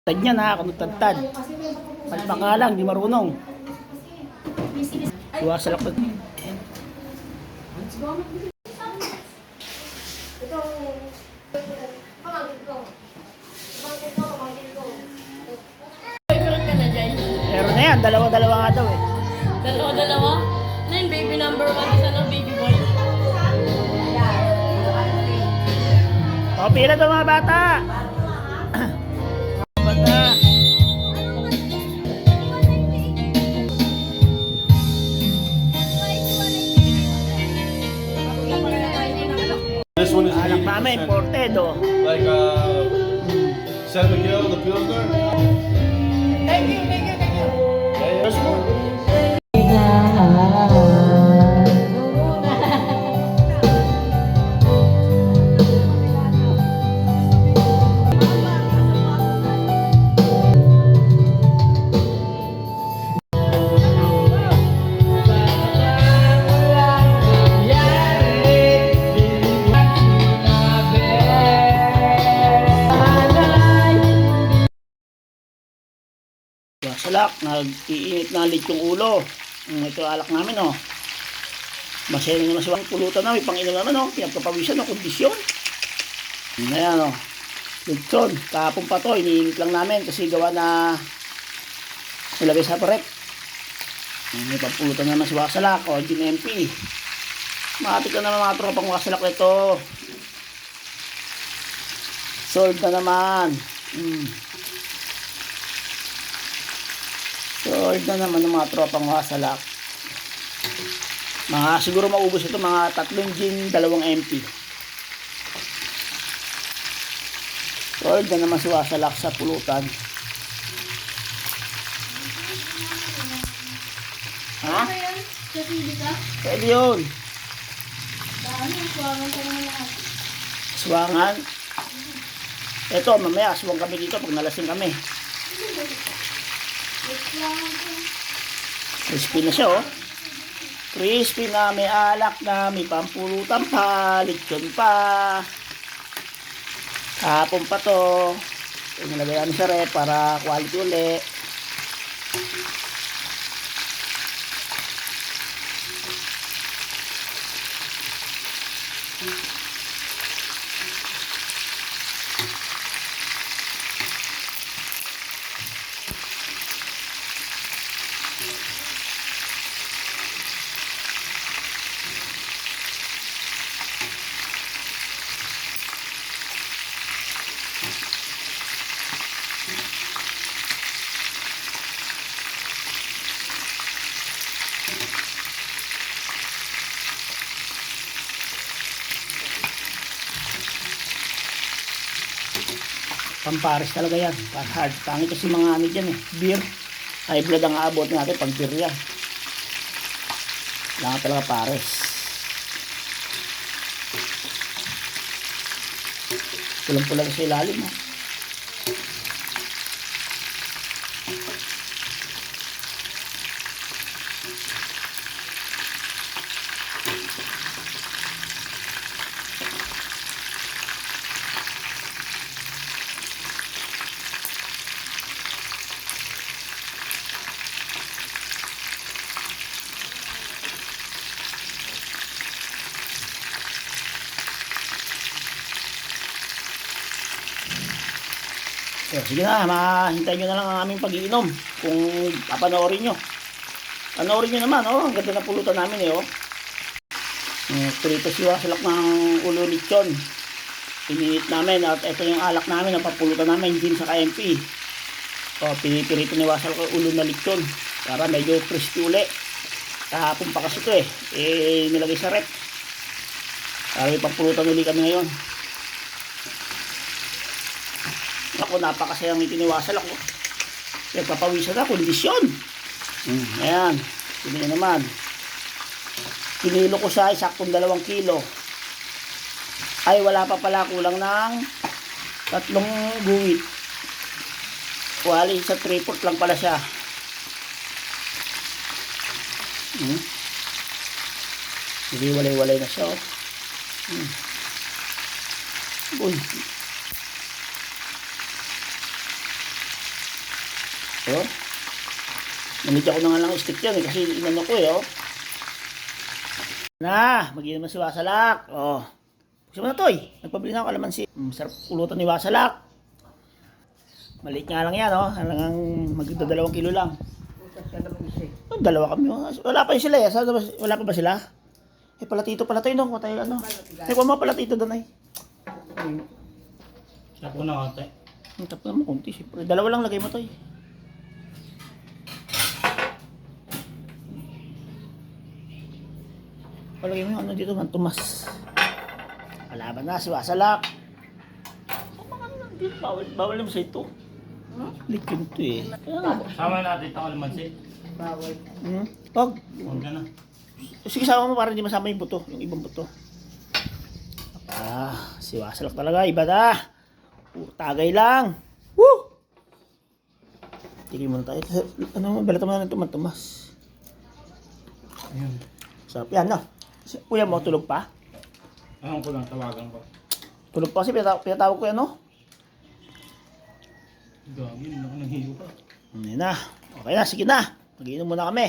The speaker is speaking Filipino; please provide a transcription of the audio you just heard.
Tad niya na, kunutad-tad. Palpa ka lang, di marunong. Iwasal ako. Meron na yan, dalawa-dalawa nga daw eh. Dalawa-dalawa? Ano yung baby number 1 is ano, baby boy? O, pila daw mga bata. Bata. This one is Anak namin, 80%. imported o. Like San Miguel, the Pilsner. Thank you. Yeah, this one. Salak, nag-iinit na lit yung ulo. Ito alak namin oh. Masaya na naman siya pulutan namin. Pang-inom naman oh. Pinagkapawisan oh. Kondisyon. Ayan oh. Lutson. Kahapon pa to. Iniinit lang namin kasi gawa na nilagay sa paret. May pampulutan naman si Wasalak o GNMP. Matik na naman mga tropang Wasalak ito. Sold na naman. Sold na naman ng mga tropang Wasalak. Siguro maubos ito mga 3 gin, 2 MP. Sold na naman si Wasalak sa pulutan. Ha? Pwede yun. Aswangan. Ito mamaya aswang kami dito pag nalasing kami. Crispy na siya oh. Crispy na, may alak na, may pampulutan pa, lechon pa. Hapon pa to. Nilagay namin sa rep para quality uli. Pampares talaga yan. Hard. Tangi kasi mga ano dyan eh. Beer. High blood ang aabot natin pag beer yan. Kailangan talaga pares. Pulang-pulang sa ilalim. So, sige na, mahintay nyo na lang ang aming pag-iinom kung papanoorin nyo. Panoorin nyo naman, oh, ang ganda na pulutan namin eh, oh. Prito si Wasalak ng ulo lechon. Piniit namin at ito yung alak namin, ang papulutan namin din sa KMP. O, pinipirito ni Wasalak ang ulo na lechon para medyo crispy uli. Kahapon pa kasi ito eh, nilagay sa rep. Para may papulutan uli kami ngayon. Ako, napakasayang itiniwasal ako. Nagpapawisan na, kondisyon. Ayan. Tingnan naman. Kinilo ko siya, saktong 2 kilo. Ay, wala pa pala, kulang ng 3 guwit. Wali sa 3/4 lang pala siya. Hindi, walay-walay na siya. Uy. Oh. Nanidya ko na nga lang stick yan eh, kasi inano ko eh, oh. Na, mag-inom na si Wasalak. Oh. Gusto mo na, Toy? Nagpabili na ako kalamansi. Sarap pulutan ni Wasalak. Maliit nga lang yan, oh. Halagang magdadalawang kilo lang. Oh, dalawa kami. Oh. Wala pa yun sila eh. Wala pa ba sila? Eh, palatito pala tayo, no? Matay, ano? Eh, kung mga palatito doon ay. Tapo na ate. Ang tap naman konti, siyempre. Dalawa lang lagay mo, Toy. Palagay mo yung ano dito, man, Tomas. Kalaban na, si Wasalak. Ang mga ano lang dito, bawal naman sa ito. Likin to eh. Ano? Sama natin ito kalamansi. Pag, Huwag ka na. sige sama mo para hindi masama yung buto, yung ibang buto. Si Wasalak talaga, iba na. Tagay lang. Woo! Tigil muna tayo. Ano, balatan mo na ng Tomas. Ayun. Sarap yan, no? Kuya mo, tulog pa? Ayun ko lang, tawagan ko. Tulog pa kasi pinatawag ko yan, no? Gagi, hindi ako nanghiyo pa. Hindi na. Okay na, sige na. Mag-iinom muna kami.